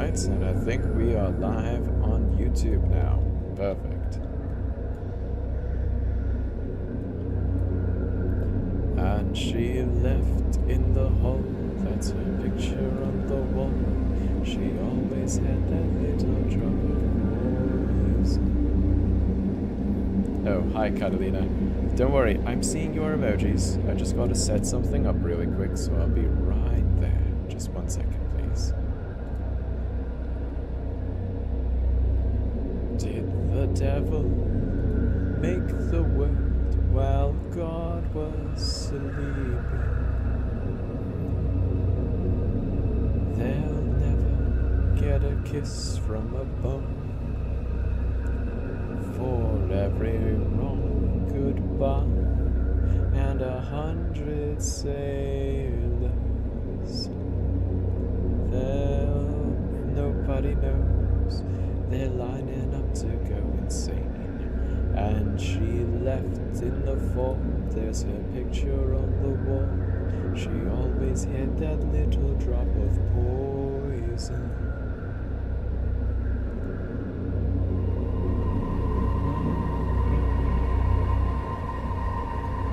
Alright, and I think we are live on YouTube now. Perfect. And she left in the hall, that's her picture on the wall. She always had that little drop of poison. Oh, hi Catalina. Don't worry, I'm seeing your emojis. I just gotta set something up really quick, so I'll be right there. Just 1 second, please. Did the devil make the world while God was sleeping? They'll never get a kiss from a bone. For every wrong goodbye and 100 sailors, nobody knows. They're lining up to go insane. And she left in the fall. There's her picture on the wall. She always had that little drop of poison.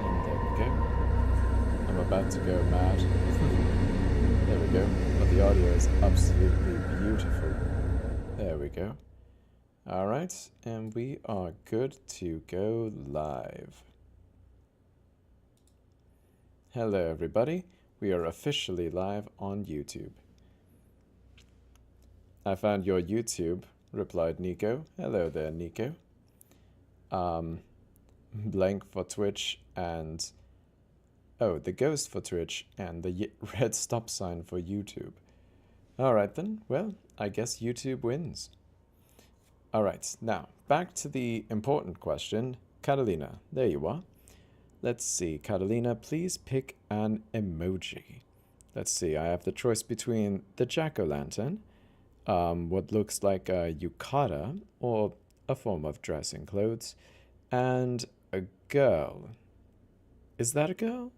And there we go. I'm about to go mad. There we go. But the audio is absolutely beautiful. There we go. Alright, and we are good to go live. Hello everybody, we are officially live on YouTube. I found your YouTube, replied Nico. Hello there, Nico. Blank for Twitch and... Oh, the ghost for Twitch and the red stop sign for YouTube. Alright then, well, I guess YouTube wins. Alright, now, back to the important question. Catalina, there you are. Let's see, Catalina, please pick an emoji. Let's see, I have the choice between the jack-o'-lantern, what looks like a yukata, or a form of dressing clothes, and a girl. Is that a girl?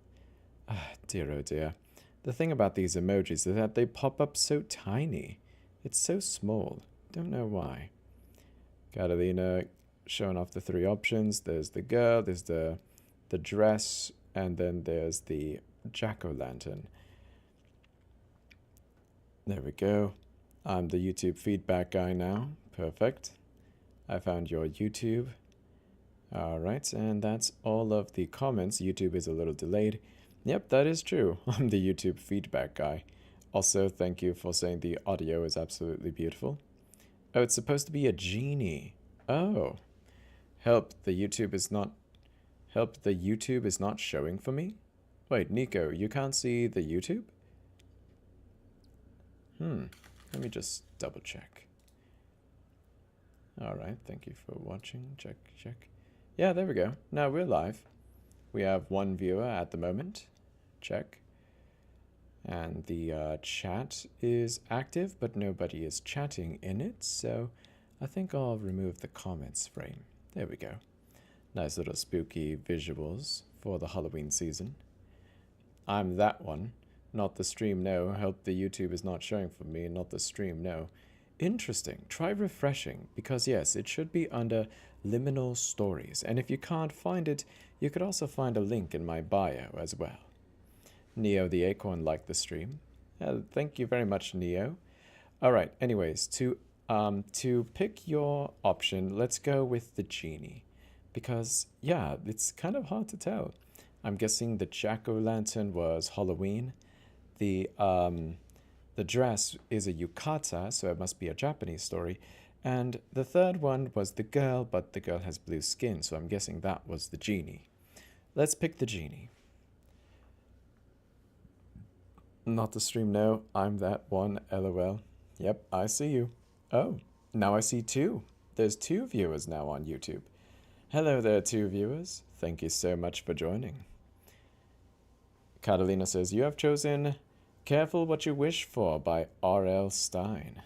Ah, dear oh dear. The thing about these emojis is that they pop up so tiny. It's so small. Don't know why. Catalina showing off the three options. There's the girl, there's the dress, and then there's the jack-o'-lantern. There we go. I'm the YouTube feedback guy now. Perfect. I found your YouTube. Alright, and that's all of the comments. YouTube is a little delayed. Yep, that is true. I'm the YouTube feedback guy. Also, thank you for saying the audio is absolutely beautiful. Oh, it's supposed to be a genie. Oh. Help, the YouTube is not showing for me? Wait, Nico, you can't see the YouTube? Let me just double check. Alright, thank you for watching. Check. Yeah, there we go. Now we're live. We have one viewer at the moment. Check. And the chat is active, but nobody is chatting in it, so I think I'll remove the comments frame. There we go. Nice little spooky visuals for the Halloween season. I'm that one. Not the stream, no. Help, the YouTube is not showing for me. Not the stream, no. Interesting. Try refreshing, because yes, it should be under Liminal Stories. And if you can't find it, you could also find a link in my bio as well. Neo the Acorn liked the stream. Thank you very much, Neo. Alright, anyways, to pick your option, let's go with the genie. Because, yeah, it's kind of hard to tell. I'm guessing the jack-o'-lantern was Halloween. The dress is a yukata, so it must be a Japanese story. And the third one was the girl, but the girl has blue skin, so I'm guessing that was the genie. Let's pick the genie. Not the stream, no. I'm that one, LOL. Yep, I see you. Oh, now I see two. There's two viewers now on YouTube. Hello there, two viewers. Thank you so much for joining. Catalina says, you have chosen Careful What You Wish For by R.L. Stine.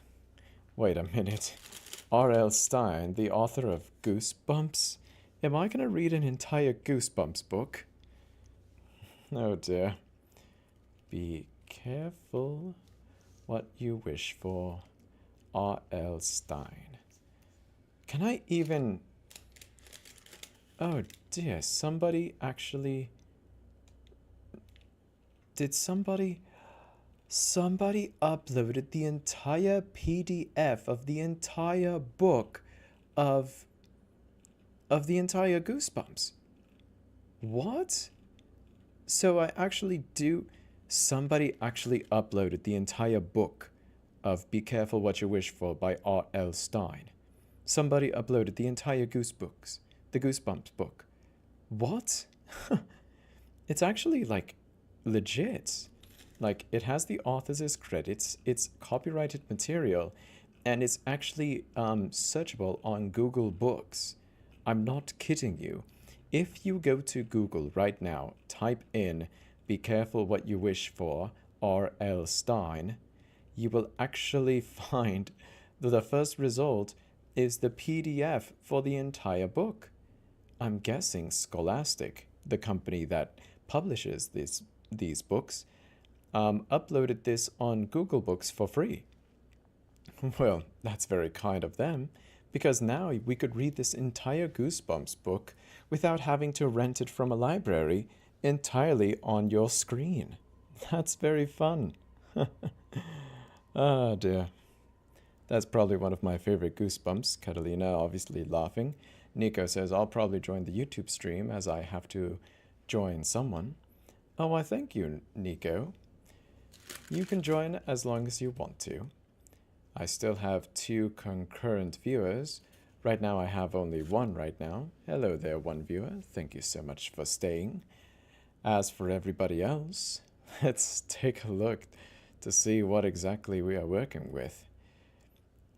Wait a minute. R.L. Stine, the author of Goosebumps? Am I going to read an entire Goosebumps book? Oh dear. Be careful what you wish for. R.L. Stein. Can I even... Oh dear, somebody actually... Did somebody... Somebody uploaded the entire PDF of the entire book of the entire Goosebumps. What? So I actually do... Somebody actually uploaded the entire book of Be Careful What You Wish For by R.L. Stein. Somebody uploaded the entire the Goosebumps book. What? It's actually, like, legit. Like, it has the author's credits, it's copyrighted material, and it's actually searchable on Google Books. I'm not kidding you. If you go to Google right now, type in Be Careful What You Wish For, R.L. Stein, you will actually find that the first result is the PDF for the entire book. I'm guessing Scholastic, the company that publishes these books, uploaded this on Google Books for free. Well, that's very kind of them, because now we could read this entire Goosebumps book without having to rent it from a library entirely on your screen. That's very fun. Oh dear. That's probably one of my favorite Goosebumps. Catalina obviously laughing. Nico says, I'll probably join the YouTube stream as I have to join someone. Oh, why thank you, Nico. You can join as long as you want to. I still have 2 concurrent viewers. Right now I have only 1 right now. Hello there, 1 viewer. Thank you so much for staying. As for everybody else, let's take a look to see what exactly we are working with.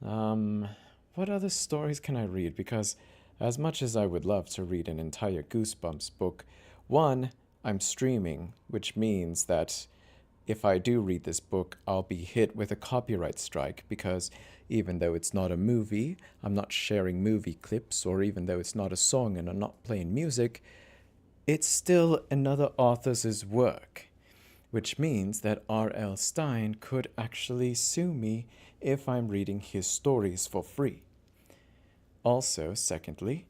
What other stories can I read? Because as much as I would love to read an entire Goosebumps book, 1, I'm streaming, which means that if I do read this book, I'll be hit with a copyright strike, because even though it's not a movie, I'm not sharing movie clips, or even though it's not a song and I'm not playing music, it's still another author's work, which means that R.L. Stein could actually sue me if I'm reading his stories for free. Also, secondly,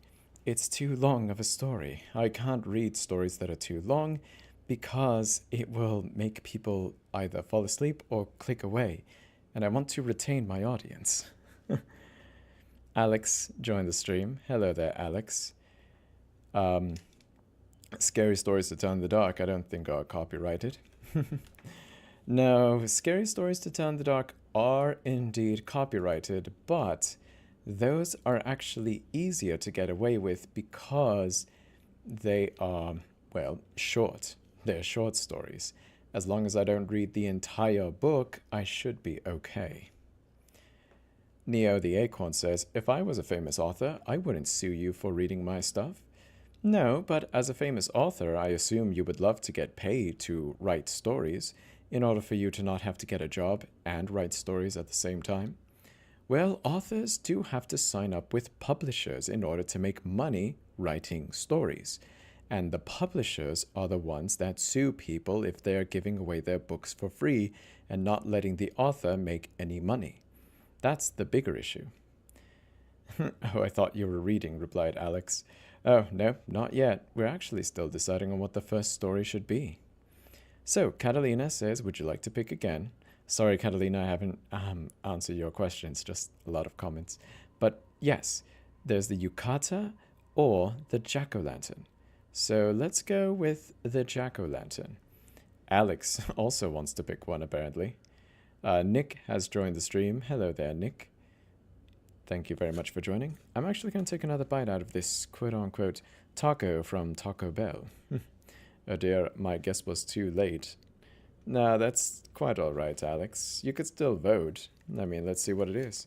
it's too long of a story. I can't read stories that are too long because it will make people either fall asleep or click away, and I want to retain my audience. Alex joined the stream. Hello there, Alex. Scary Stories to Tell in the Dark I don't think are copyrighted. No, Scary Stories to Tell in the Dark are indeed copyrighted, but those are actually easier to get away with because they are, well, short. They're short stories. As long as I don't read the entire book, I should be okay. Neo the Acorn says, if I was a famous author, I wouldn't sue you for reading my stuff. No, but as a famous author, I assume you would love to get paid to write stories in order for you to not have to get a job and write stories at the same time. Well, authors do have to sign up with publishers in order to make money writing stories. And the publishers are the ones that sue people if they are giving away their books for free and not letting the author make any money. That's the bigger issue. Oh, I thought you were reading, replied Alex. Oh, no, not yet. We're actually still deciding on what the first story should be. So, Catalina says, would you like to pick again? Sorry, Catalina, I haven't answered your questions, just a lot of comments. But yes, there's the Yukata or the Jack-o'-lantern. So let's go with the Jack-o'-lantern. Alex also wants to pick one, apparently. Nick has joined the stream. Hello there, Nick. Thank you very much for joining. I'm actually going to take another bite out of this quote-unquote taco from Taco Bell. Oh dear, my guess was too late. Nah, that's quite alright, Alex. You could still vote. I mean, let's see what it is.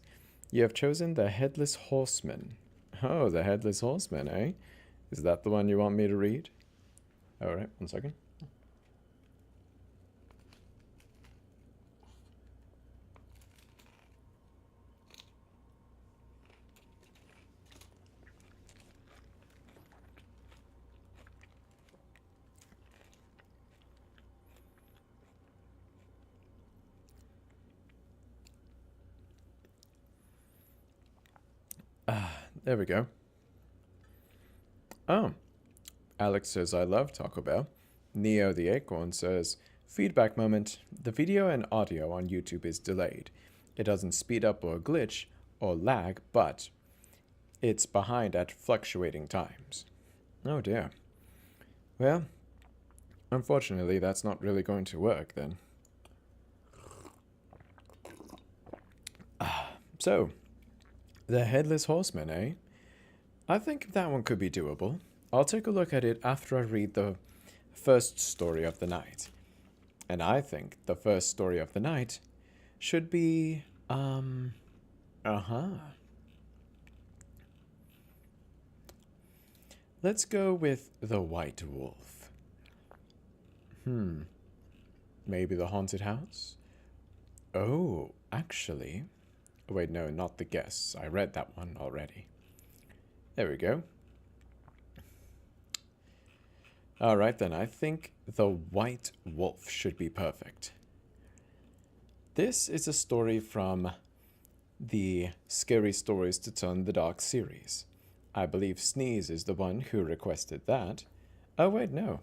You have chosen the Headless Horseman. Oh, the Headless Horseman, eh? Is that the one you want me to read? Alright, 1 second. There we go. Oh, Alex says, I love Taco Bell. Neo the Acorn says, feedback moment. The video and audio on YouTube is delayed. It doesn't speed up or glitch or lag, but it's behind at fluctuating times. Oh dear. Well, unfortunately, that's not really going to work then. So, the Headless Horseman, eh? I think that one could be doable. I'll take a look at it after I read the first story of the night. And I think the first story of the night should be, Let's go with the White Wolf. Maybe the Haunted House? Oh, actually... Wait, no, not the Guests. I read that one already. There we go. Alright then, I think the White Wolf should be perfect. This is a story from the Scary Stories to Tell in the Dark series. I believe Sneeze is the one who requested that. Oh wait, no.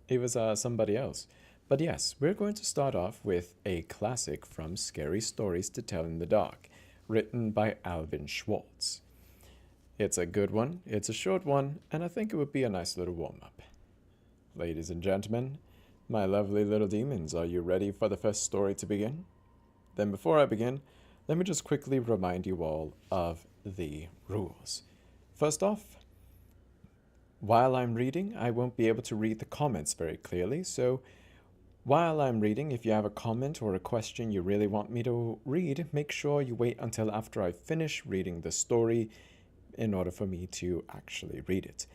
It was somebody else. But yes, we're going to start off with a classic from Scary Stories to Tell in the Dark, written by Alvin Schwartz. It's a good one, it's a short one, and I think it would be a nice little warm-up. Ladies and gentlemen, my lovely little demons, are you ready for the first story to begin? Then before I begin, let me just quickly remind you all of the rules. First off, while I'm reading, I won't be able to read the comments very clearly, so while I'm reading, if you have a comment or a question you really want me to read, make sure you wait until after I finish reading the story in order for me to actually read it.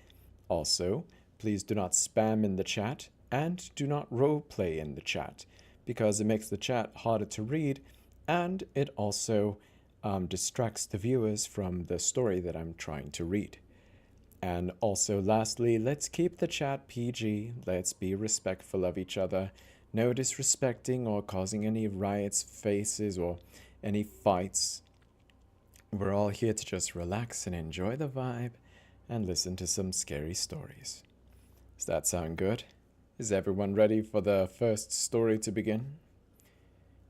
Also, please do not spam in the chat and do not roleplay in the chat because it makes the chat harder to read and it also distracts the viewers from the story that I'm trying to read. And also, lastly, let's keep the chat PG. Let's be respectful of each other. No disrespecting or causing any riots, faces, or any fights. We're all here to just relax and enjoy the vibe and listen to some scary stories. Does that sound good? Is everyone ready for the first story to begin?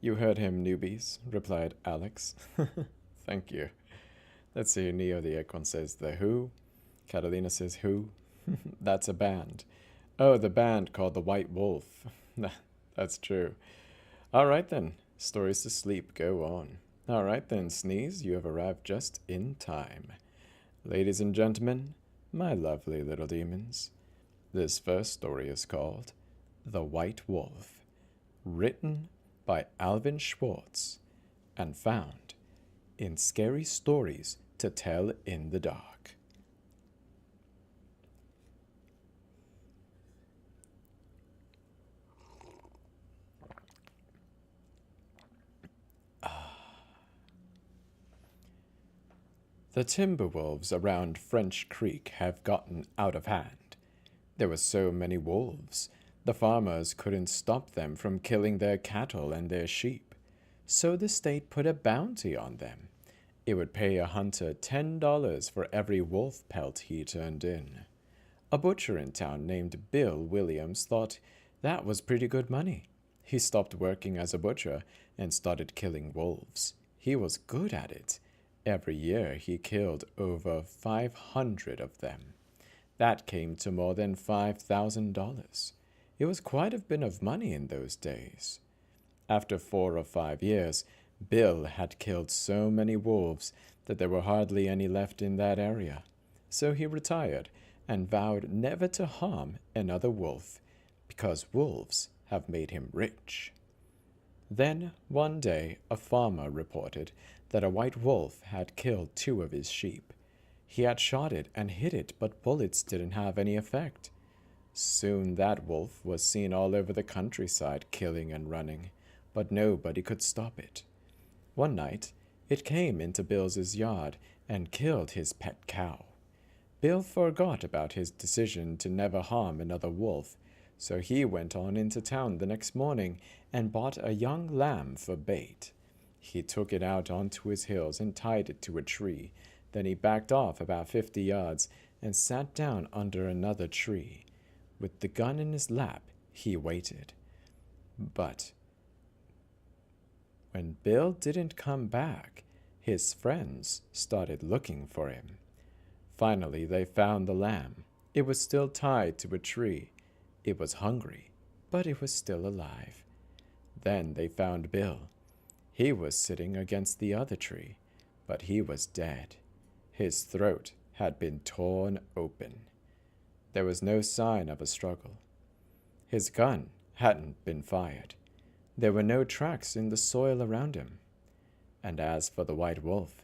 You heard him, newbies, replied Alex. Thank you. Let's see, Neo the Acorn says The Who. Catalina says Who. That's a band. Oh, the band called the White Wolf. That's true. All right then, stories to sleep, go on. All right then, Sneeze, you have arrived just in time. Ladies and gentlemen, my lovely little demons, this first story is called The White Wolf, written by Alvin Schwartz and found in Scary Stories to Tell in the Dark. The Timberwolves around French Creek have gotten out of hand. There were so many wolves, the farmers couldn't stop them from killing their cattle and their sheep. So the state put a bounty on them. It would pay a hunter $10 for every wolf pelt he turned in. A butcher in town named Bill Williams thought that was pretty good money. He stopped working as a butcher and started killing wolves. He was good at it. Every year he killed over 500 of them. That came to more than $5,000. It was quite a bit of money in those days. After 4 or 5 years, Bill had killed so many wolves that there were hardly any left in that area. So he retired and vowed never to harm another wolf, because wolves have made him rich. Then, one day, a farmer reported that a white wolf had killed 2 of his sheep. He had shot it and hit it, but bullets didn't have any effect. Soon that wolf was seen all over the countryside killing and running, but nobody could stop it. One night, it came into Bill's yard and killed his pet cow. Bill forgot about his decision to never harm another wolf, so he went on into town the next morning and bought a young lamb for bait. He took it out onto his hills and tied it to a tree, Then he backed off about 50 yards and sat down under another tree. With the gun in his lap, he waited. But when Bill didn't come back, his friends started looking for him. Finally, they found the lamb. It was still tied to a tree. It was hungry, but it was still alive. Then they found Bill. He was sitting against the other tree, but he was dead. His throat had been torn open. There was no sign of a struggle. His gun hadn't been fired. There were no tracks in the soil around him. And as for the white wolf,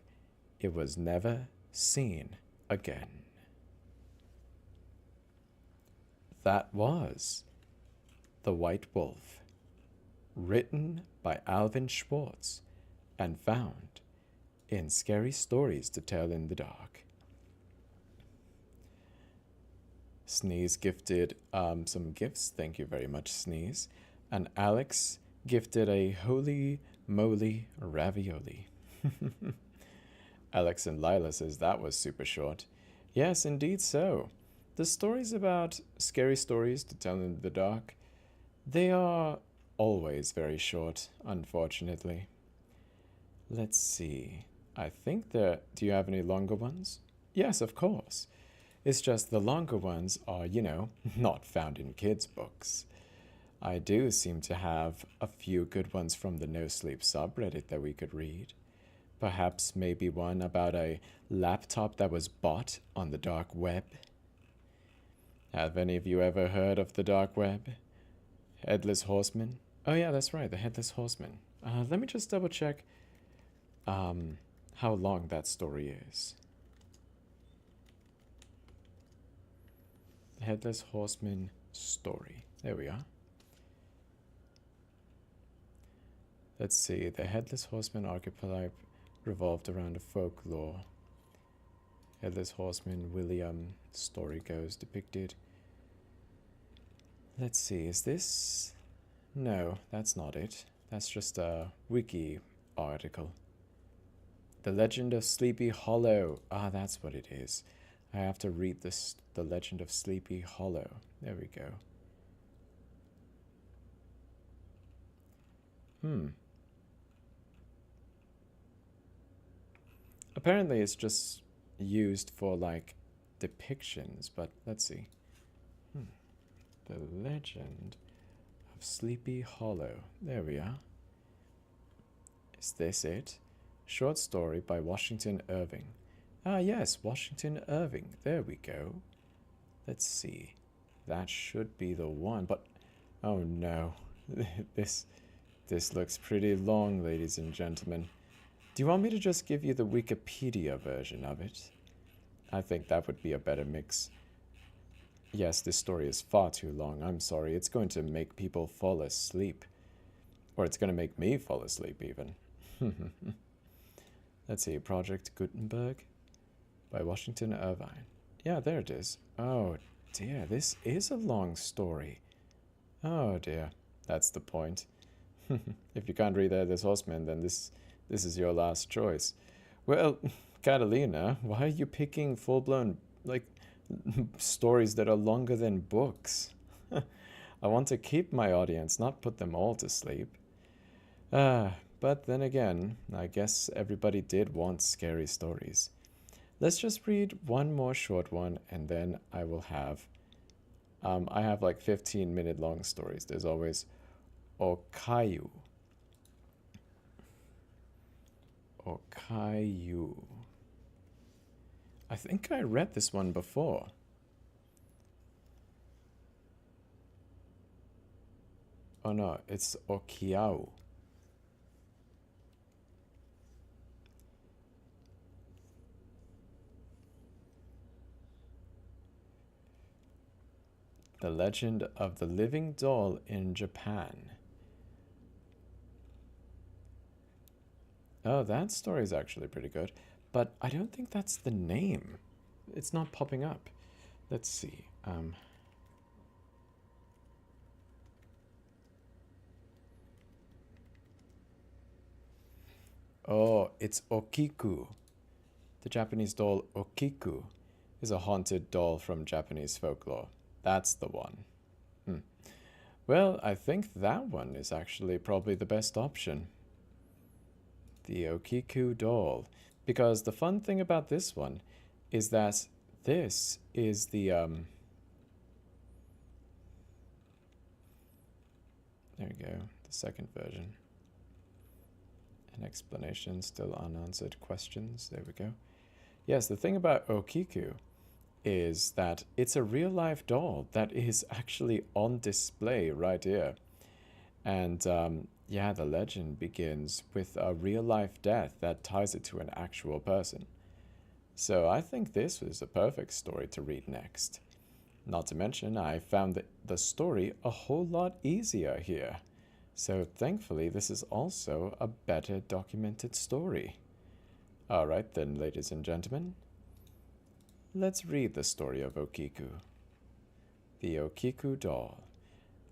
it was never seen again. That was The White Wolf, written by Alvin Schwartz and found in Scary Stories to Tell in the Dark. Sneeze gifted some gifts. Thank you very much, Sneeze. And Alex gifted a holy moly ravioli. Alex and Lila says that was super short. Yes, indeed so. The stories about Scary Stories to Tell in the Dark, they are always very short, unfortunately. Let's see. I think that... Do you have any longer ones? Yes, of course. It's just the longer ones are, not found in kids' books. I do seem to have a few good ones from the No Sleep subreddit that we could read. Perhaps maybe one about a laptop that was bought on the dark web. Have any of you ever heard of the dark web? Headless Horseman? Oh yeah, that's right, the Headless Horseman. Let me just double check how long that story is. The Headless Horseman story. There we are. Let's see, the Headless Horseman archetype revolved around a folklore. Headless Horseman William story goes depicted. Let's see, is this... No, that's not it. That's just a wiki article. The Legend of Sleepy Hollow. Ah, that's what it is. I have to read this, The Legend of Sleepy Hollow. There we go. Apparently it's just used for, like, depictions, but let's see. The Legend of Sleepy Hollow. There we are. Is this it? Short story by Washington Irving. Ah, yes, Washington Irving. There we go. Let's see. That should be the one, but... Oh, no. This looks pretty long, ladies and gentlemen. Do you want me to just give you the Wikipedia version of it? I think that would be a better mix. Yes, this story is far too long. I'm sorry. It's going to make people fall asleep. Or it's going to make me fall asleep, even. Let's see. Project Gutenberg by Washington Irvine. Yeah, there it is. Oh, dear. This is a long story. Oh, dear. That's the point. If you can't read This Horseman, then this is your last choice. Well, Catalina, why are you picking full-blown, like, stories that are longer than books? I want to keep my audience, not put them all to sleep. But then again, I guess everybody did want scary stories. Let's just read one more short one, and then I will have... I have like 15-minute long stories. There's always Okayu. Okayu. I think I read this one before. Oh no, it's Okiau. The Legend of the Living Doll in Japan. Oh, that story is actually pretty good, but I don't think that's the name. It's not popping up. Let's see. Oh, it's Okiku. The Japanese doll Okiku is a haunted doll from Japanese folklore. That's the one. Hmm. Well, I think that one is actually probably the best option. The Okiku doll. Because the fun thing about this one is that this is the, there we go, the second version. An explanation, still unanswered questions. There we go. Yes, the thing about Okiku is that it's a real-life doll that is actually on display right here. And yeah, the legend begins with a real-life death that ties it to an actual person. So I think this was a perfect story to read next. Not to mention, I found the story a whole lot easier here. So thankfully, this is also a better documented story. Alright then, ladies and gentlemen, let's read the story of Okiku. The Okiku doll.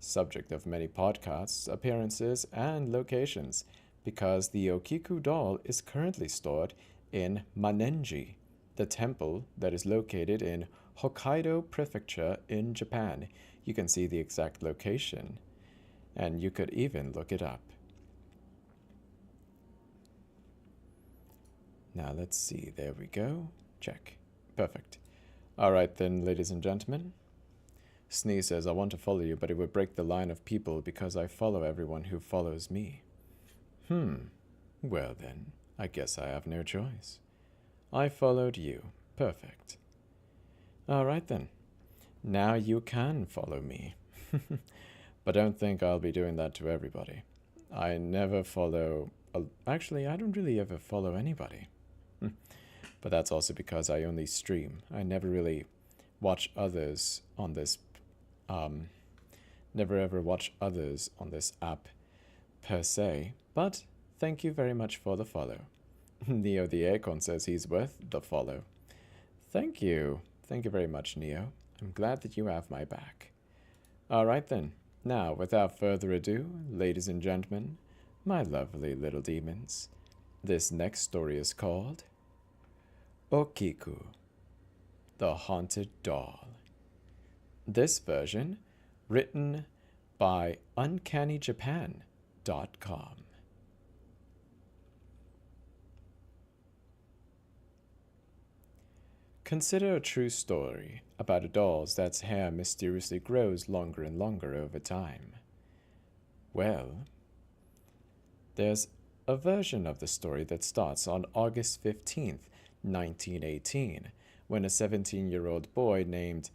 Subject of many podcasts, appearances, and locations, because the Okiku doll is currently stored in Manenji, the temple that is located in Hokkaido Prefecture in Japan. You can see the exact location, and you could even look it up. Now let's see, there we go. Check. Perfect. Alright then, ladies and gentlemen. Snee says, I want to follow you, but it would break the line of people because I follow everyone who follows me. Well then, I guess I have no choice. I followed you. Perfect. Alright then. Now you can follow me. But don't think I'll be doing that to everybody. I never follow... Actually, I don't really ever follow anybody. But that's also because I only stream. I never really watch others on this... never ever watch others on this app per se. But thank you very much for the follow. Neo the Acorn says he's worth the follow. Thank you. Thank you very much, Neo. I'm glad that you have my back. Alright then. Now, without further ado, ladies and gentlemen, my lovely little demons, this next story is called Okiku, the Haunted Doll. This version, written by UncannyJapan.com. Consider a true story about a doll that's hair mysteriously grows longer and longer over time. Well, there's a version of the story that starts on August 15th, 1918, when a 17-year-old boy named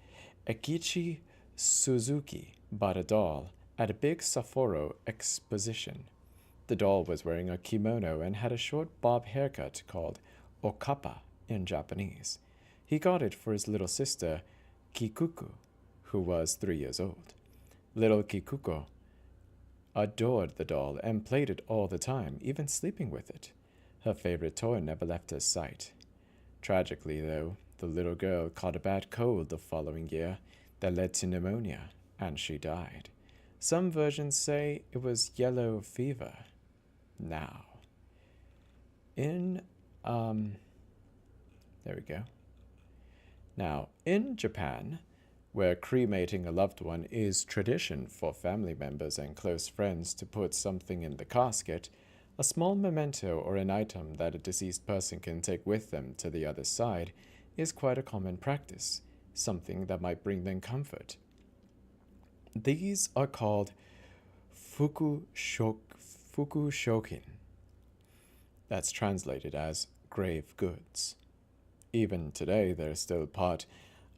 Ekichi Suzuki bought a doll at a big Sapporo exposition. The doll was wearing a kimono and had a short bob haircut called okappa in Japanese. He got it for his little sister, Kikuko, who was 3 years old. Little Kikuko adored the doll and played it all the time, even sleeping with it. Her favorite toy never left her sight. Tragically, though, the little girl caught a bad cold the following year that led to pneumonia, and she died. Some versions say it was yellow fever. Now, there we go. Now, in Japan, where cremating a loved one is tradition for family members and close friends to put something in the casket, a small memento or an item that a deceased person can take with them to the other side is quite a common practice, something that might bring them comfort. These are called fukushokin. That's translated as grave goods. Even today, they're still part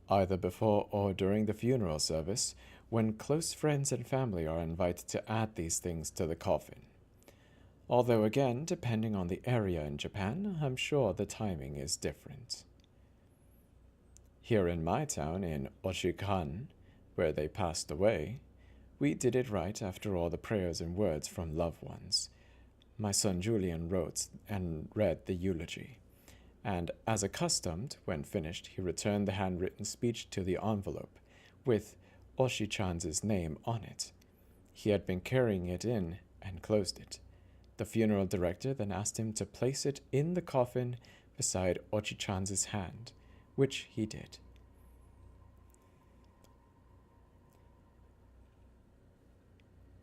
either before or during the funeral service, when close friends and family are invited to add these things to the coffin. Although again, depending on the area in Japan, I'm sure the timing is different. Here in my town, in Oshikan, where they passed away, we did it right after all the prayers and words from loved ones. My son Julian wrote and read the eulogy. And as accustomed, when finished, he returned the handwritten speech to the envelope, with Oshi-chan's name on it. He had been carrying it in and closed it. The funeral director then asked him to place it in the coffin beside Ochi-chan's hand, which he did.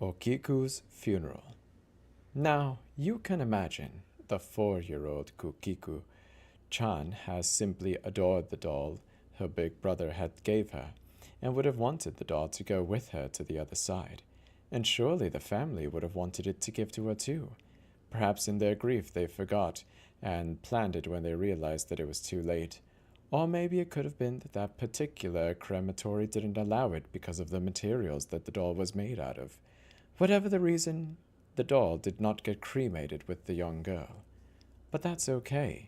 Okiku's funeral. Now, you can imagine the 4-year-old Kukiku-chan has simply adored the doll her big brother had gave her, and would have wanted the doll to go with her to the other side. And surely the family would have wanted it to give to her too. Perhaps in their grief they forgot and planned it when they realized that it was too late. Or maybe it could have been that that particular crematory didn't allow it because of the materials that the doll was made out of. Whatever the reason, the doll did not get cremated with the young girl. But that's okay,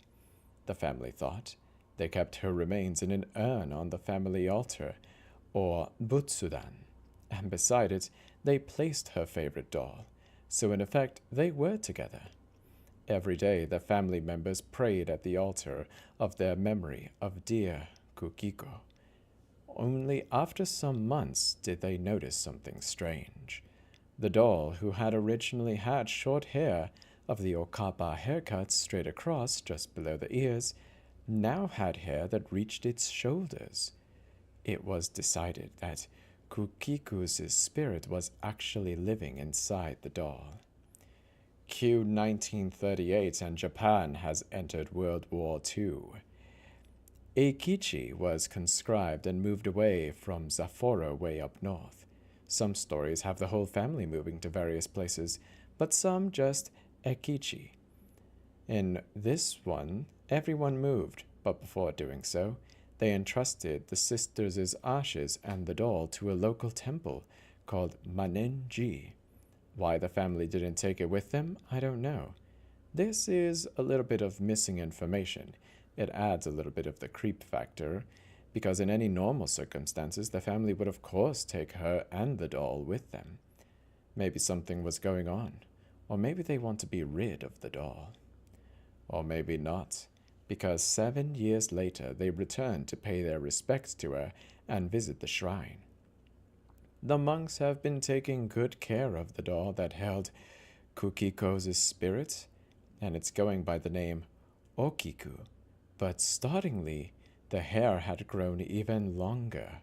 the family thought. They kept her remains in an urn on the family altar, or butsudan, and beside it they placed her favorite doll. So in effect, they were together. Every day the family members prayed at the altar of their memory of dear Kukiko. Only after some months did they notice something strange. The doll, who had originally had short hair of the Okapa haircut straight across just below the ears, now had hair that reached its shoulders. It was decided that Kukiku's spirit was actually living inside the doll. Q 1938 and Japan has entered World War II. Eikichi was conscribed and moved away from Sapporo way up north. Some stories have the whole family moving to various places, but some just Eikichi. In this one, everyone moved, but before doing so, they entrusted the sisters' ashes and the doll to a local temple called Manenji. Why the family didn't take it with them, I don't know. This is a little bit of missing information. It adds a little bit of the creep factor, because in any normal circumstances, the family would of course take her and the doll with them. Maybe something was going on, or maybe they want to be rid of the doll. Or maybe not, because 7 years later they returned to pay their respects to her and visit the shrine. The monks have been taking good care of the doll that held Kukiko's spirit, and it's going by the name Okiku. But startlingly, the hair had grown even longer.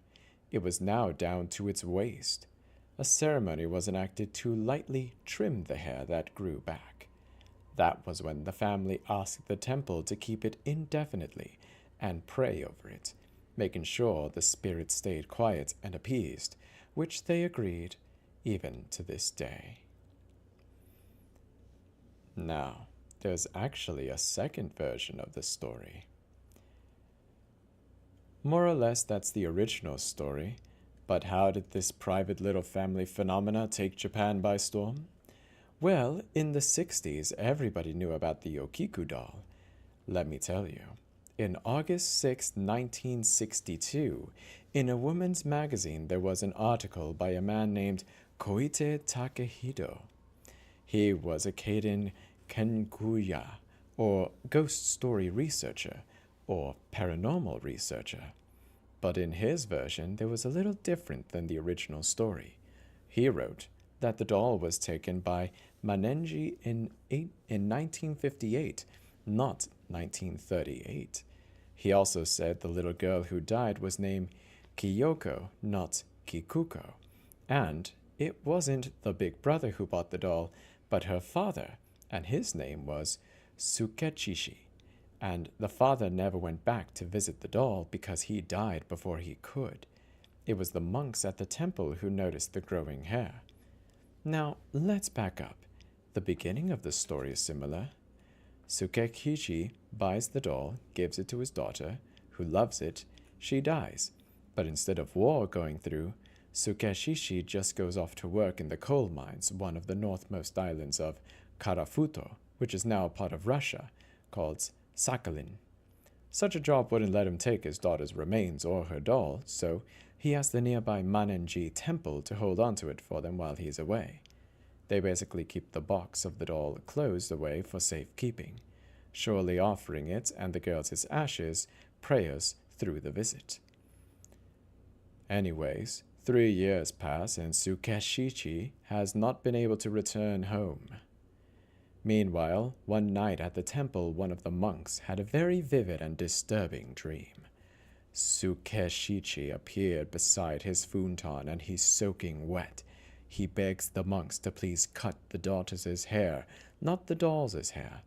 It was now down to its waist. A ceremony was enacted to lightly trim the hair that grew back. That was when the family asked the temple to keep it indefinitely and pray over it, making sure the spirit stayed quiet and appeased, which they agreed, even to this day. Now, there's actually a second version of the story. More or less, that's the original story, but how did this private little family phenomena take Japan by storm? Well, in the 60s, everybody knew about the Okiku doll. Let me tell you. In August 6, 1962, in a woman's magazine, there was an article by a man named Koite Takehito. He was a Kaiden Kenkuya, or ghost story researcher, or paranormal researcher. But in his version, there was a little different than the original story. He wrote that the doll was taken by Manenji in 1958, not 1938. He also said the little girl who died was named Kiyoko, not Kikuko. And it wasn't the big brother who bought the doll, but her father, and his name was Sukechishi. And the father never went back to visit the doll because he died before he could. It was the monks at the temple who noticed the growing hair. Now, let's back up. The beginning of the story is similar. Sukechishi buys the doll, gives it to his daughter, who loves it. She dies. But instead of war going through, Sukechishi just goes off to work in the coal mines, one of the northmost islands of Karafuto, which is now a part of Russia, called Sakhalin. Such a job wouldn't let him take his daughter's remains or her doll, so he asks the nearby Manenji temple to hold onto it for them while he's away. They basically keep the box of the doll closed away for safekeeping, surely offering it and the girls' ashes prayers through the visit. Anyways, 3 years pass and Sukechishi has not been able to return home. Meanwhile, one night at the temple, one of the monks had a very vivid and disturbing dream. Sukeshichi appeared beside his futon and he's soaking wet. He begs the monks to please cut the daughter's hair, not the doll's hair.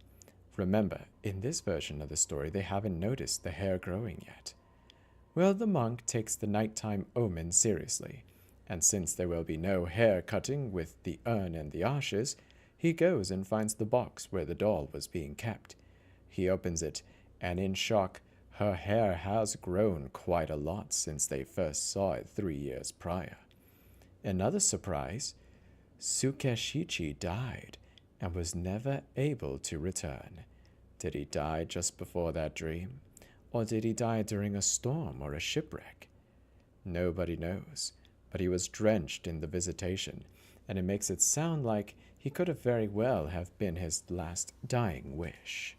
Remember, in this version of the story, they haven't noticed the hair growing yet. Well, the monk takes the nighttime omen seriously, and since there will be no hair cutting with the urn and the ashes, he goes and finds the box where the doll was being kept. He opens it, and in shock, her hair has grown quite a lot since they first saw it 3 years prior. Another surprise, Sukeshichi died and was never able to return. Did he die just before that dream? Or did he die during a storm or a shipwreck? Nobody knows, but he was drenched in the visitation, and it makes it sound like he could have very well have been his last dying wish.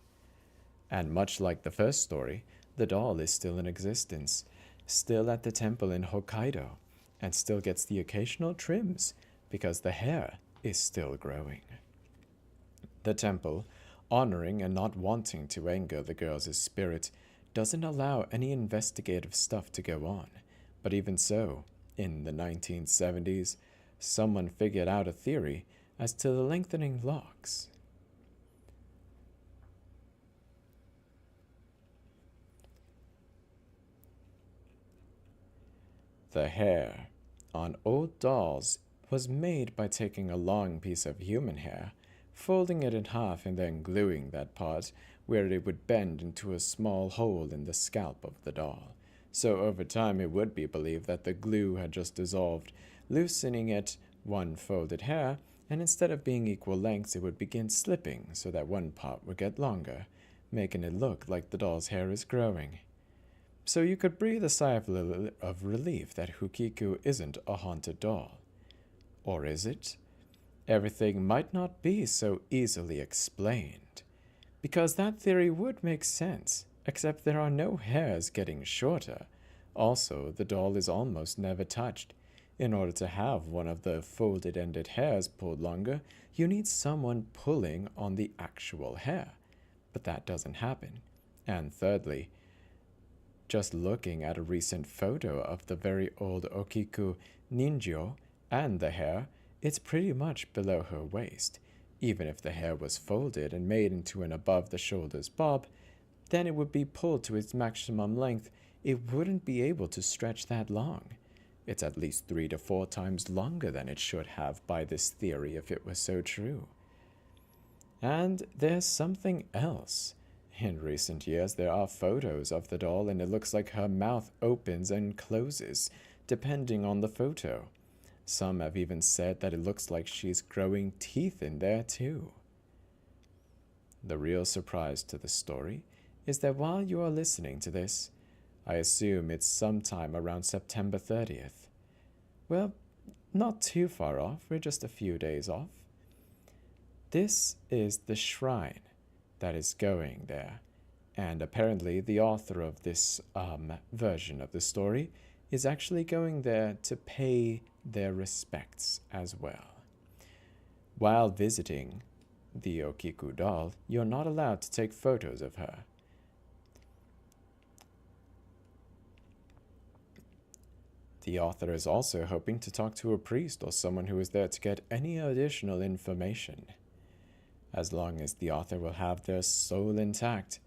And much like the first story, the doll is still in existence, still at the temple in Hokkaido, and still gets the occasional trims because the hair is still growing. The temple, honoring and not wanting to anger the girl's spirit, doesn't allow any investigative stuff to go on, but even so, in the 1970s, someone figured out a theory as to the lengthening locks. The hair on old dolls was made by taking a long piece of human hair, folding it in half and then gluing that part where it would bend into a small hole in the scalp of the doll. So over time it would be believed that the glue had just dissolved, loosening it one folded hair, and instead of being equal lengths it would begin slipping so that one part would get longer, making it look like the doll's hair is growing. So you could breathe a sigh of relief that Hukiku isn't a haunted doll. Or is it? Everything might not be so easily explained. Because that theory would make sense, except there are no hairs getting shorter. Also, the doll is almost never touched. In order to have one of the folded-ended hairs pulled longer, you need someone pulling on the actual hair. But that doesn't happen. And thirdly, just looking at a recent photo of the very old Okiku Ninjo and the hair, it's pretty much below her waist. Even if the hair was folded and made into an above-the-shoulders bob, then it would be pulled to its maximum length. It wouldn't be able to stretch that long. It's at least 3 to 4 times longer than it should have by this theory if it was so true. And there's something else. In recent years, there are photos of the doll, and it looks like her mouth opens and closes, depending on the photo. Some have even said that it looks like she's growing teeth in there, too. The real surprise to the story is that while you are listening to this, I assume it's sometime around September 30th. Well, not too far off, we're just a few days off. This is the shrine that is going there, and apparently the author of this version of the story is actually going there to pay their respects as well. While visiting the Okiku doll, you're not allowed to take photos of her. The author is also hoping to talk to a priest or someone who is there to get any additional information. As long as the author will have their soul intact,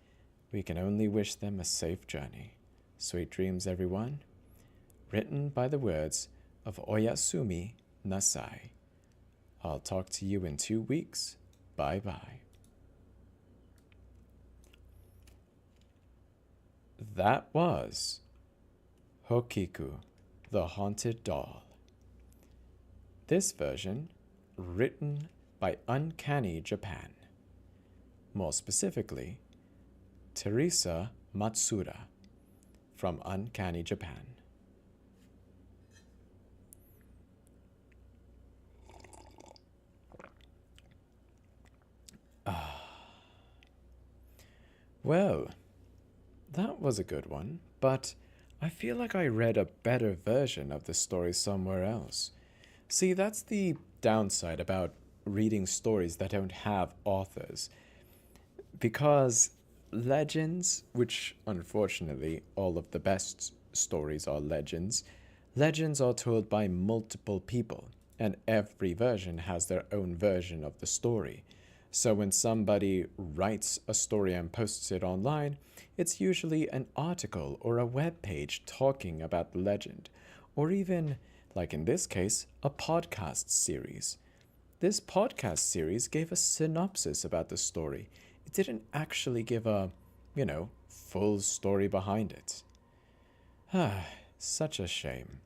we can only wish them a safe journey. Sweet dreams, everyone. Written by the words of Oyasumi Nasai. I'll talk to you in 2 weeks. Bye-bye. That was Hokiku, the Haunted Doll. This version, written by Uncanny Japan. More specifically, Teresa Matsuda from Uncanny Japan. Well, that was a good one, but I feel like I read a better version of the story somewhere else. See, that's the downside about reading stories that don't have authors. Because legends, which unfortunately all of the best stories are legends, legends are told by multiple people, and every version has their own version of the story. So when somebody writes a story and posts it online, it's usually an article or a web page talking about the legend, or even, like in this case, a podcast series. This podcast series gave a synopsis about the story. It didn't actually give a, full story behind it. Such a shame.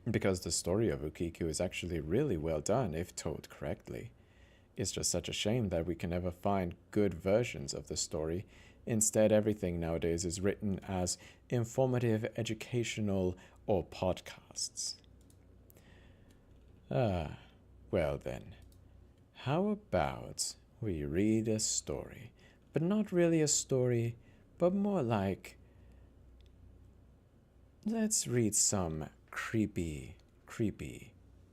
Because the story of Ukiku is actually really well done if told correctly. It's just such a shame that we can never find good versions of the story. Instead, everything nowadays is written as informative, educational, or podcasts. Well then, how about we read a story? But not really a story, but more like, let's read some creepy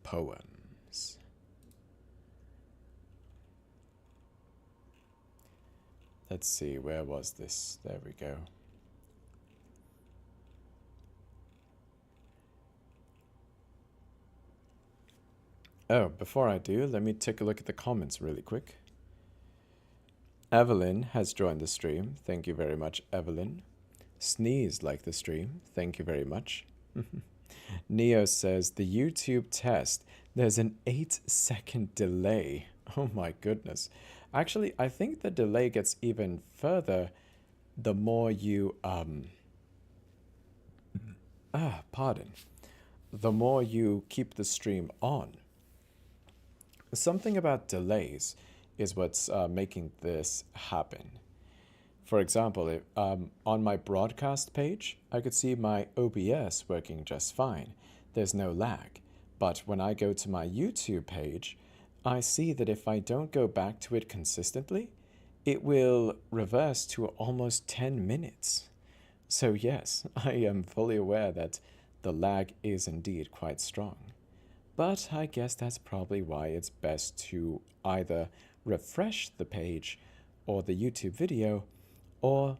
poems. Let's see, where was this? There we go. Oh, before I do, let me take a look at the comments really quick. Evelyn has joined the stream. Thank you very much, Evelyn. Sneeze like the stream. Thank you very much. Neo says, the YouTube test, there's an 8-second delay. Oh my goodness. Actually, I think the delay gets even further the more you, the more you keep the stream on. Something about delays is what's making this happen. For example, on my broadcast page, I could see my OBS working just fine. There's no lag. But when I go to my YouTube page, I see that if I don't go back to it consistently, it will reverse to almost 10 minutes. So yes, I am fully aware that the lag is indeed quite strong. But I guess that's probably why it's best to either refresh the page or the YouTube video, or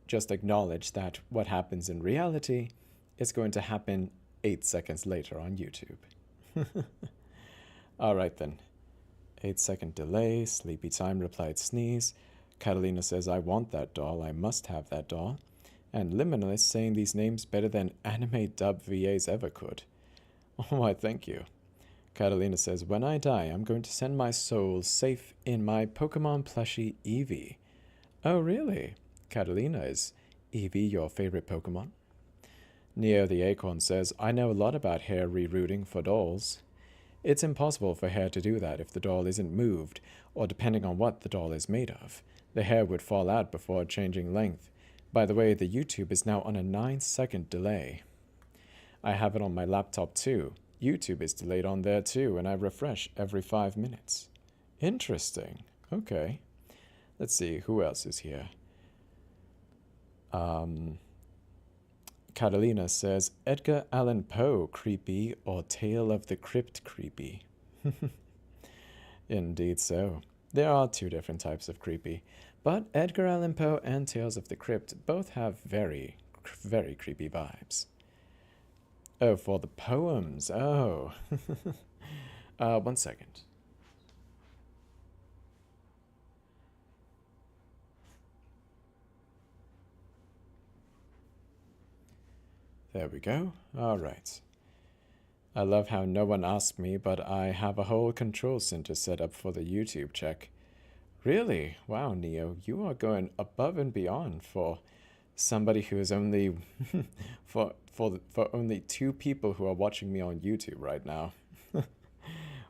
just acknowledge that what happens in reality is going to happen 8 seconds later on YouTube. Alright then. 8-second delay, sleepy time, replied Sneeze. Catalina says, I want that doll, I must have that doll. And Liminalist saying these names better than anime dub VAs ever could. Oh, why thank you. Catalina says, when I die, I'm going to send my soul safe in my Pokemon plushie Eevee. Oh, really? Catalina, is Eevee your favorite Pokemon? Neo the Acorn says, I know a lot about hair rerouting for dolls. It's impossible for hair to do that if the doll isn't moved, or depending on what the doll is made of. The hair would fall out before changing length. By the way, the YouTube is now on a 9-second delay. I have it on my laptop too. YouTube is delayed on there too, and I refresh every 5 minutes. Interesting. Okay. Let's see, who else is here? Catalina says, Edgar Allan Poe creepy or Tale of the Crypt creepy? Indeed so. There are two different types of creepy, but Edgar Allan Poe and Tales of the Crypt both have very, very creepy vibes. Oh, for the poems. Oh. 1 second. There we go. All right. I love how no one asked me, but I have a whole control center set up for the YouTube check. Really? Wow, Neo, you are going above and beyond for somebody who is only for only 2 people who are watching me on YouTube right now.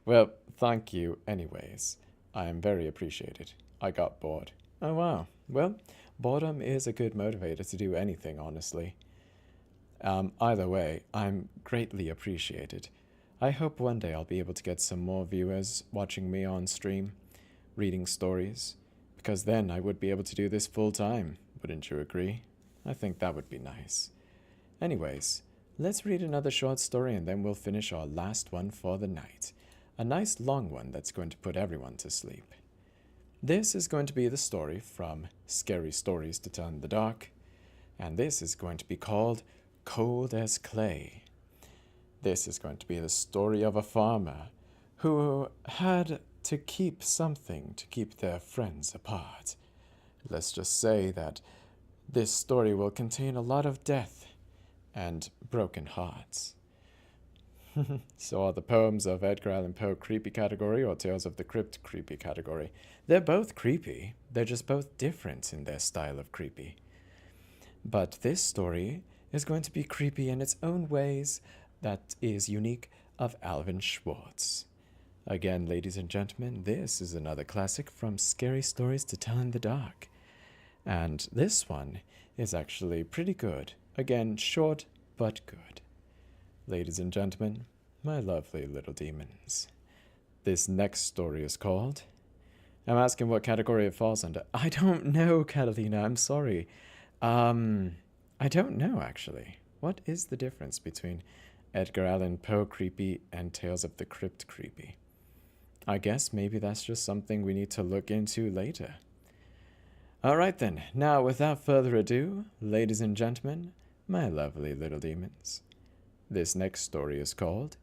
Well, thank you anyways. I am very appreciated. I got bored. Oh wow. Well, boredom is a good motivator to do anything, honestly. Either way, I'm greatly appreciated. I hope one day I'll be able to get some more viewers watching me on stream, reading stories, because then I would be able to do this full time. Wouldn't you agree? I think that would be nice. Anyways, let's read another short story and then we'll finish our last one for the night. A nice long one that's going to put everyone to sleep. This is going to be the story from Scary Stories to Tell in the Dark, and this is going to be called Cold as Clay. This is going to be the story of a farmer who had to keep something to keep their friends apart. Let's just say that this story will contain a lot of death and broken hearts. So are the poems of Edgar Allan Poe creepy category or Tales of the Crypt creepy category? They're both creepy. They're just both different in their style of creepy. But this story is going to be creepy in its own ways that is unique of Alvin Schwartz. Again, ladies and gentlemen, this is another classic from Scary Stories to Tell in the Dark. And this one is actually pretty good. Again, short but good. Ladies and gentlemen, my lovely little demons. This next story is called... I'm asking what category it falls under. I don't know, Catalina, I'm sorry. I don't know, actually. What is the difference between Edgar Allan Poe creepy and Tales of the Crypt creepy? I guess maybe that's just something we need to look into later. Alright then, now without further ado, ladies and gentlemen, my lovely little demons. This next story is called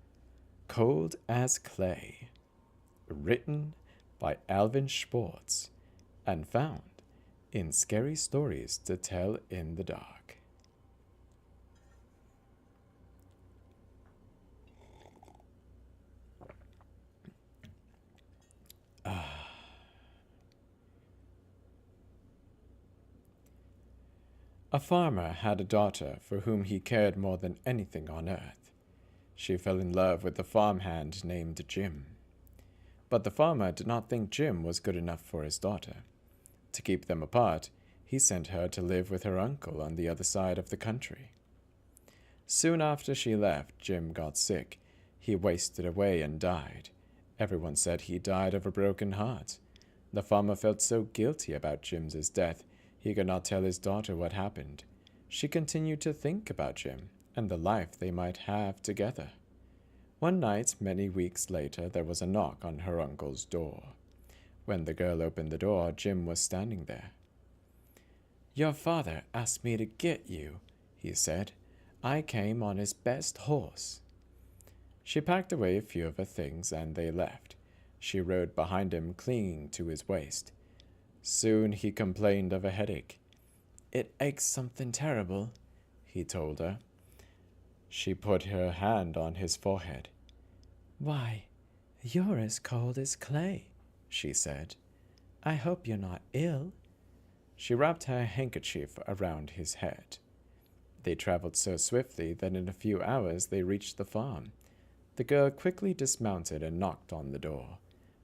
Cold as Clay, written by Alvin Schwartz and found in Scary Stories to Tell in the Dark. A farmer had a daughter for whom he cared more than anything on earth. She fell in love with a farmhand named Jim. But the farmer did not think Jim was good enough for his daughter. To keep them apart, he sent her to live with her uncle on the other side of the country. Soon after she left, Jim got sick. He wasted away and died. Everyone said he died of a broken heart. The farmer felt so guilty about Jim's death, he could not tell his daughter what happened. She continued to think about Jim and the life they might have together. One night, many weeks later, there was a knock on her uncle's door. When the girl opened the door, Jim was standing there. "Your father asked me to get you," he said. "I came on his best horse." She packed away a few of her things and they left. She rode behind him, clinging to his waist. Soon he complained of a headache. "It aches something terrible," he told her. She put her hand on his forehead. "Why, you're as cold as clay," she said. "I hope you're not ill." She wrapped her handkerchief around his head. They traveled so swiftly that in a few hours they reached the farm. The girl quickly dismounted and knocked on the door.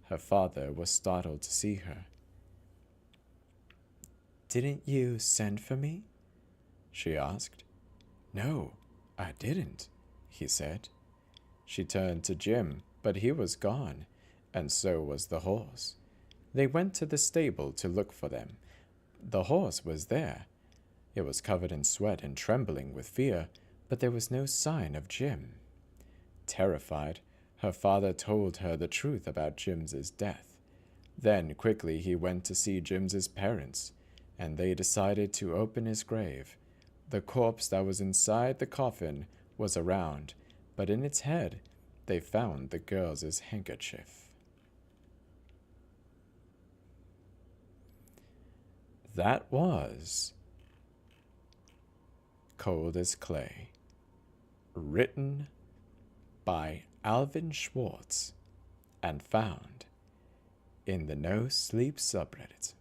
Her father was startled to see her. "Didn't you send for me?" she asked. "No, I didn't," he said. She turned to Jim, but he was gone, and so was the horse. They went to the stable to look for them. The horse was there. It was covered in sweat and trembling with fear, but there was no sign of Jim. Terrified, her father told her the truth about Jim's death. Then quickly he went to see Jim's parents, and they decided to open his grave. The corpse that was inside the coffin was around, but in its head they found the girl's handkerchief. That was Cold as Clay, written by Alvin Schwartz and found in the No Sleep subreddit.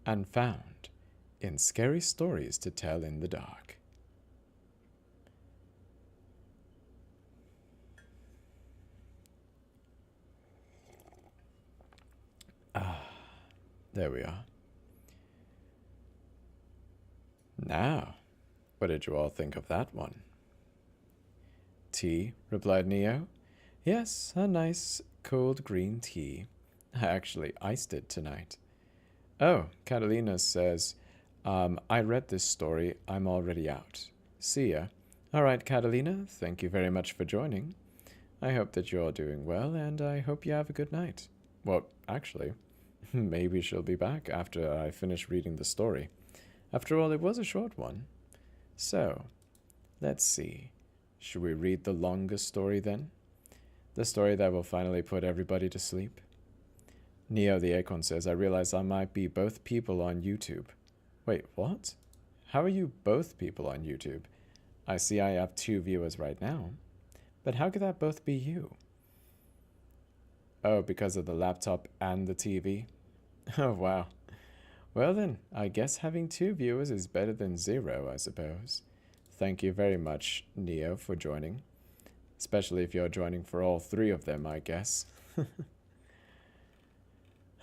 And found in Scary Stories to Tell in the Dark. There we are. Now, what did you all think of that one? "Tea," replied Neo. "Yes, a nice cold green tea. I actually iced it tonight." "Oh," Catalina says, "I read this story. I'm already out. See ya." "All right, Catalina, thank you very much for joining." I hope that you're doing well, and I hope you have a good night. Well, actually, maybe she'll be back after I finish reading the story. After all, it was a short one. So, let's see. Should we read the longest story then? The story that will finally put everybody to sleep? Neo the Acorn says, I realize I might be both people on YouTube. Wait, what? How are you both people on YouTube? I see I have 2 viewers right now. But how could that both be you? Oh, because of the laptop and the TV? Oh, wow. Well then, I guess having 2 viewers is better than 0, I suppose. Thank you very much, Neo, for joining. Especially if you're joining for all 3 of them, I guess.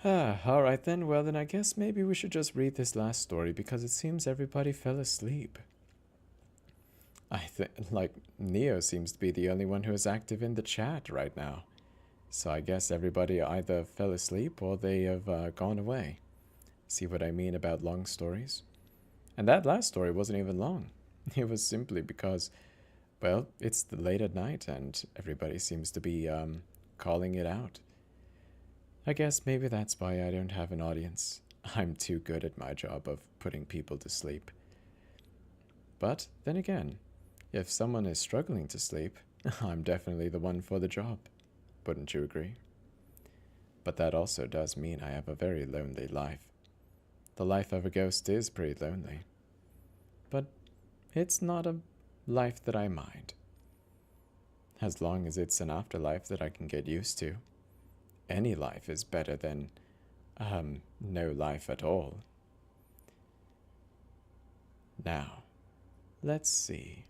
Alright then, well then I guess maybe we should just read this last story because it seems everybody fell asleep. I think, like, Neo seems to be the only one who is active in the chat right now. So I guess everybody either fell asleep or they have gone away. See what I mean about long stories? And that last story wasn't even long. It was simply because, well, it's late at night and everybody seems to be calling it out. I guess maybe that's why I don't have an audience. I'm too good at my job of putting people to sleep. But then again, if someone is struggling to sleep, I'm definitely the one for the job. Wouldn't you agree? But that also does mean I have a very lonely life. The life of a ghost is pretty lonely. But it's not a life that I mind. As long as it's an afterlife that I can get used to. Any life is better than, no life at all. Now, let's see.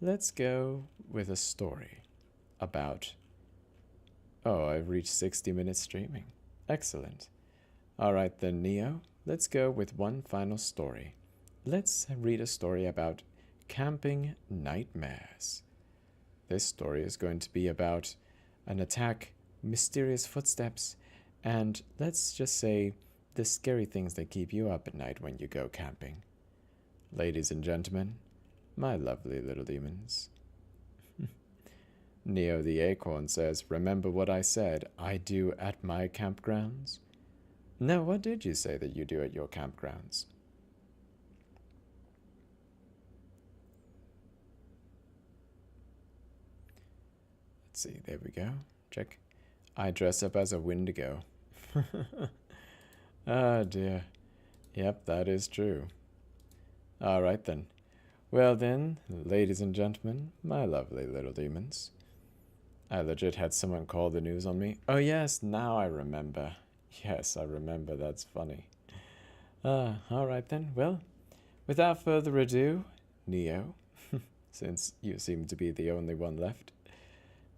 Let's go with a story about... Oh, I've reached 60 minutes streaming. Excellent. Alright then, Neo, let's go with one final story. Let's read a story about camping nightmares. This story is going to be about an attack, mysterious footsteps, and let's just say the scary things that keep you up at night when you go camping. Ladies and gentlemen, my lovely little demons. Neo the Acorn says, remember what I said I do at my campgrounds? No, what did you say that you do at your campgrounds? Let's see, there we go. Check. I dress up as a Wendigo. Ah, dear. Yep, that is true. Alright then. Well then, ladies and gentlemen, my lovely little demons. I legit had someone call the news on me. Oh yes, now I remember. Yes, I remember, that's funny. Alright then, well, without further ado, Neo, since you seem to be the only one left,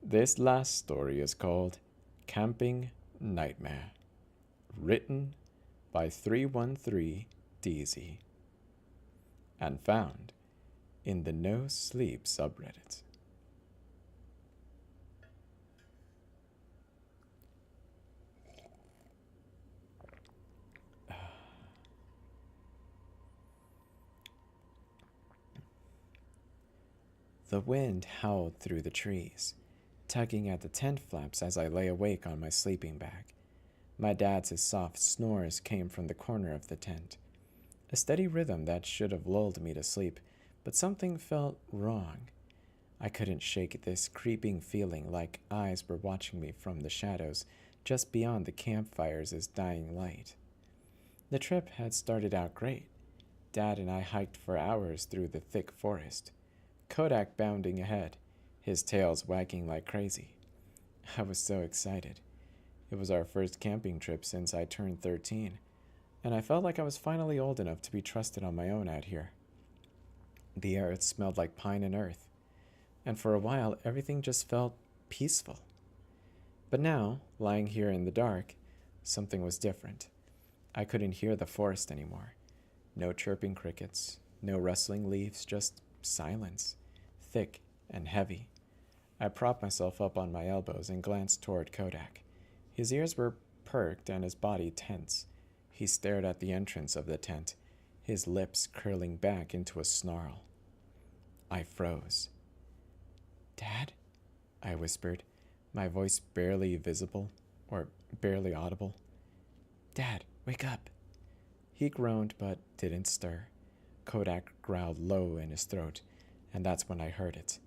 this last story is called Camping Nightmare, written by 313DZ, and found in the No Sleep subreddit. The wind howled through the trees, tugging at the tent flaps as I lay awake on my sleeping bag. My dad's soft snores came from the corner of the tent, a steady rhythm that should have lulled me to sleep, but something felt wrong. I couldn't shake this creeping feeling like eyes were watching me from the shadows just beyond the campfire's dying light. The trip had started out great. Dad and I hiked for hours through the thick forest, Kodak bounding ahead, his tails wagging like crazy. I was so excited. It was our first camping trip since I turned 13, and I felt like I was finally old enough to be trusted on my own out here. The air smelled like pine and earth, and for a while everything just felt peaceful. But now, lying here in the dark, something was different. I couldn't hear the forest anymore. No chirping crickets, no rustling leaves, just silence, thick and heavy. I propped myself up on my elbows and glanced toward Kodak. His ears were perked and his body tense. He stared at the entrance of the tent, his lips curling back into a snarl. I froze. Dad? I whispered, my voice barely visible, or barely audible. Dad, wake up. He groaned but didn't stir. Kodak growled low in his throat, and that's when I heard it.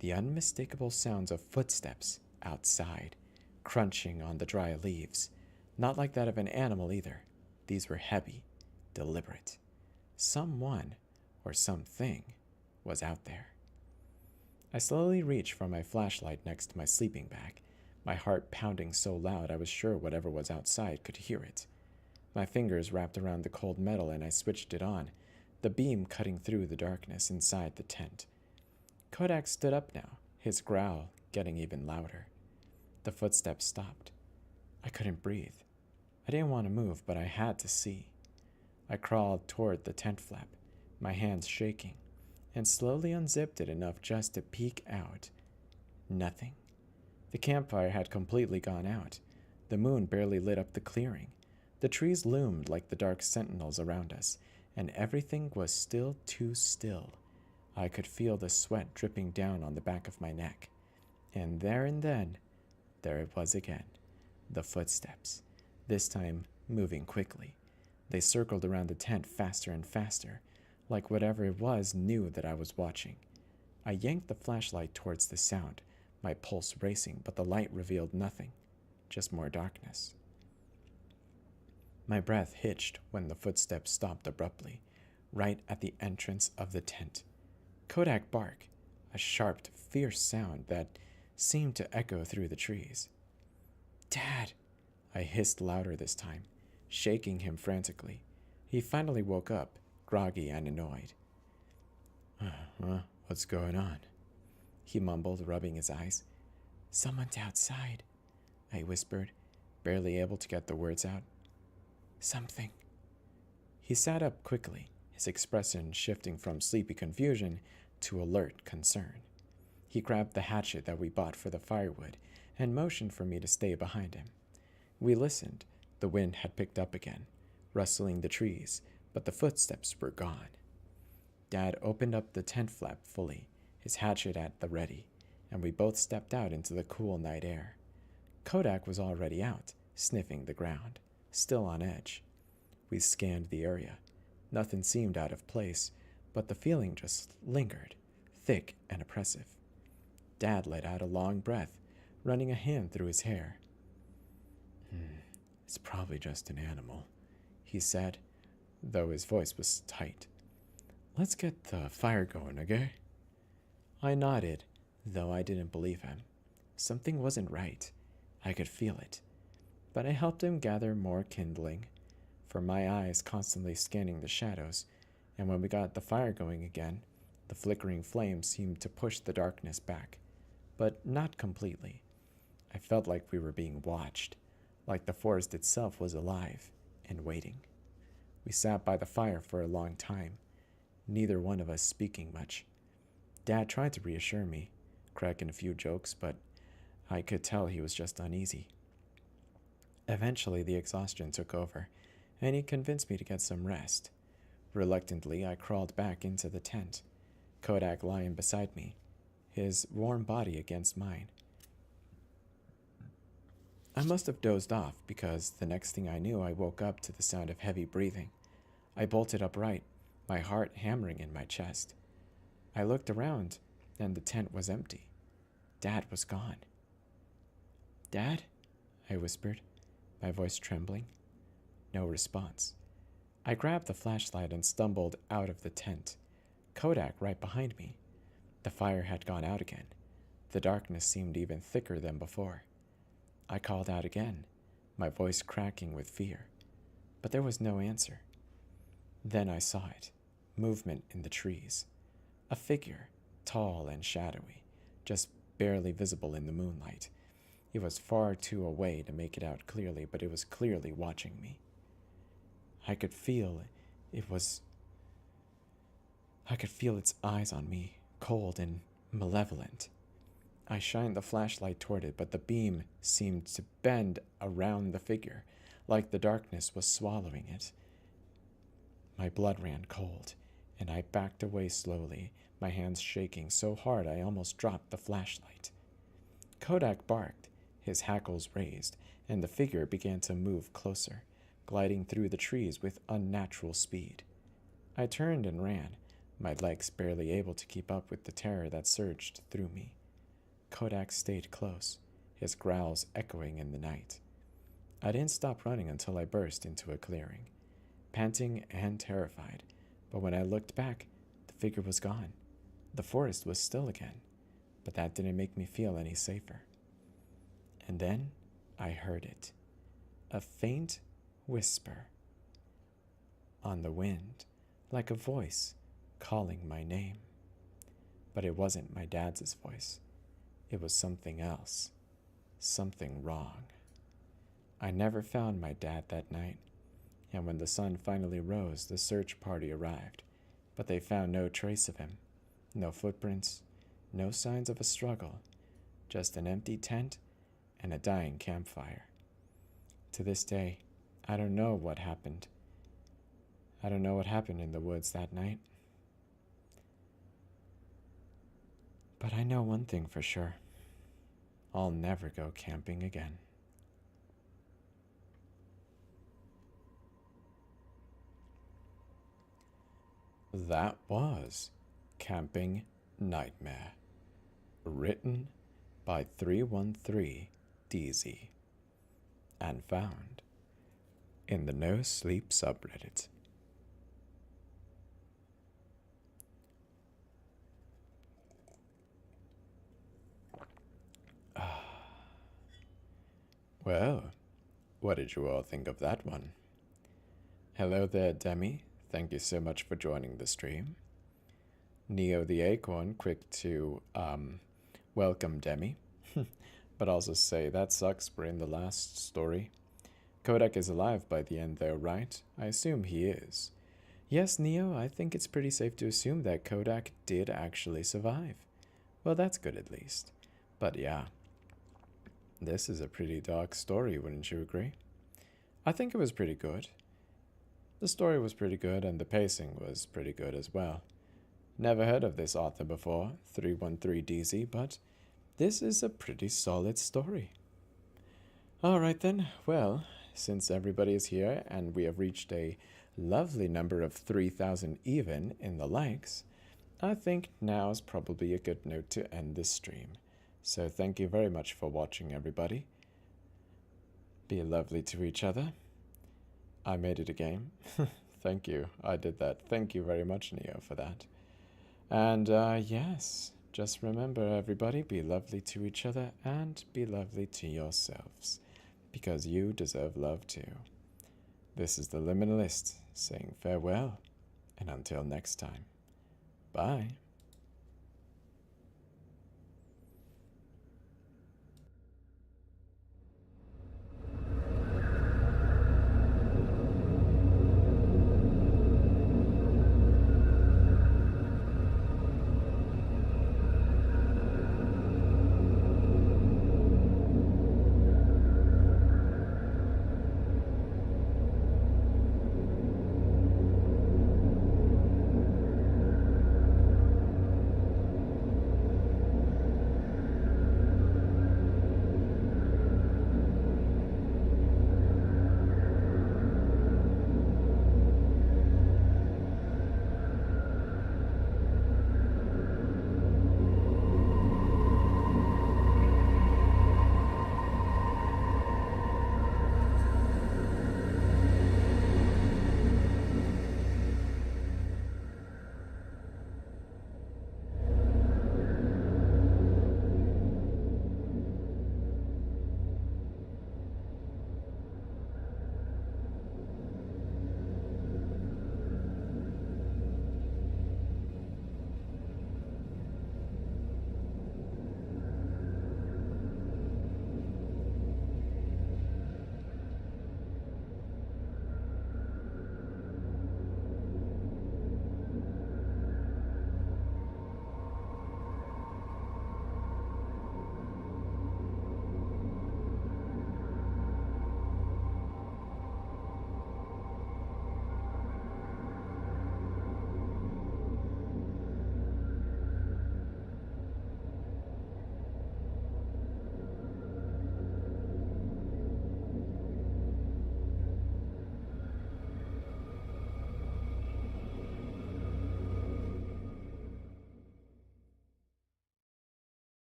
The unmistakable sounds of footsteps outside, crunching on the dry leaves. Not like that of an animal either. These were heavy, deliberate. Someone, or something, was out there. I slowly reached for my flashlight next to my sleeping bag, my heart pounding so loud I was sure whatever was outside could hear it. My fingers wrapped around the cold metal and I switched it on, the beam cutting through the darkness inside the tent. Kodak stood up now, his growl getting even louder. The footsteps stopped. I couldn't breathe. I didn't want to move, but I had to see. I crawled toward the tent flap, my hands shaking, and slowly unzipped it enough just to peek out. Nothing. The campfire had completely gone out. The moon barely lit up the clearing. The trees loomed like the dark sentinels around us, and everything was still too still. I could feel the sweat dripping down on the back of my neck. And then, there it was again. The footsteps, this time moving quickly. They circled around the tent faster and faster, like whatever it was knew that I was watching. I yanked the flashlight towards the sound, my pulse racing, but the light revealed nothing, just more darkness. My breath hitched when the footsteps stopped abruptly, right at the entrance of the tent. Kodak bark, a sharp, fierce sound that seemed to echo through the trees. Dad! I hissed louder this time, shaking him frantically. He finally woke up, groggy and annoyed. What's going on? He mumbled, rubbing his eyes. Someone's outside, I whispered, barely able to get the words out. Something. He sat up quickly, his expression shifting from sleepy confusion to alert concern. He grabbed the hatchet that we bought for the firewood and motioned for me to stay behind him. We listened. The wind had picked up again, rustling the trees, but the footsteps were gone. Dad opened up the tent flap fully, his hatchet at the ready, and we both stepped out into the cool night air. Kodak was already out, sniffing the ground, still on edge. We scanned the area. Nothing seemed out of place, but the feeling just lingered, thick and oppressive. Dad let out a long breath, running a hand through his hair. It's probably just an animal, he said, though his voice was tight. Let's get the fire going, okay? I nodded, though I didn't believe him. Something wasn't right. I could feel it. But I helped him gather more kindling, for my eyes constantly scanning the shadows, and when we got the fire going again, the flickering flame seemed to push the darkness back, but not completely. I felt like we were being watched, like the forest itself was alive and waiting. We sat by the fire for a long time, neither one of us speaking much. Dad tried to reassure me, cracking a few jokes, but I could tell he was just uneasy. Eventually, the exhaustion took over, and he convinced me to get some rest. Reluctantly, I crawled back into the tent, Kodak lying beside me, his warm body against mine. I must have dozed off because the next thing I knew, I woke up to the sound of heavy breathing. I bolted upright, my heart hammering in my chest. I looked around, and the tent was empty. Dad was gone. Dad? I whispered, my voice trembling. No response. I grabbed the flashlight and stumbled out of the tent, Kodak right behind me. The fire had gone out again. The darkness seemed even thicker than before. I called out again, my voice cracking with fear, but there was no answer. Then I saw it, movement in the trees. A figure, tall and shadowy, just barely visible in the moonlight. It was far too away to make it out clearly, but it was clearly watching me. I could feel its eyes on me, cold and malevolent. I shined the flashlight toward it, but the beam seemed to bend around the figure, like the darkness was swallowing it. My blood ran cold, and I backed away slowly, my hands shaking so hard I almost dropped the flashlight. Kodak barked, his hackles raised, and the figure began to move closer, gliding through the trees with unnatural speed. I turned and ran, my legs barely able to keep up with the terror that surged through me. Kodak stayed close, his growls echoing in the night. I didn't stop running until I burst into a clearing, panting and terrified, but when I looked back, the figure was gone. The forest was still again, but that didn't make me feel any safer. And then I heard it, a faint whisper on the wind, like a voice calling my name. But it wasn't my dad's voice. It was something else, something wrong. I never found my dad that night, and when the sun finally rose, the search party arrived, but they found no trace of him, no footprints, no signs of a struggle, just an empty tent and a dying campfire. To this day, I don't know what happened. I don't know what happened in the woods that night. But I know one thing for sure. I'll never go camping again. That was Camping Nightmare, written by 313DZ and found in the No Sleep subreddit. Well, what did you all think of that one? Hello there, Demi. Thank you so much for joining the stream. Neo the Acorn, quick to welcome Demi, but also say that sucks, we're in the last story. Kodak is alive by the end though, right? I assume he is. Yes, Neo, I think it's pretty safe to assume that Kodak did actually survive. Well, that's good at least. But yeah, this is a pretty dark story, wouldn't you agree? I think it was pretty good. The story was pretty good and the pacing was pretty good as well. Never heard of this author before, 313DZ, but this is a pretty solid story. Alright then, well, since everybody is here and we have reached a lovely number of 3,000 even in the likes, I think now is probably a good note to end this stream. So thank you very much for watching, everybody. Be lovely to each other. I made it a game. Thank you, I did that. Thank you very much, Neo, for that. And yes, just remember, everybody, be lovely to each other and be lovely to yourselves, because you deserve love too. This is the Liminalist saying farewell, and until next time, bye.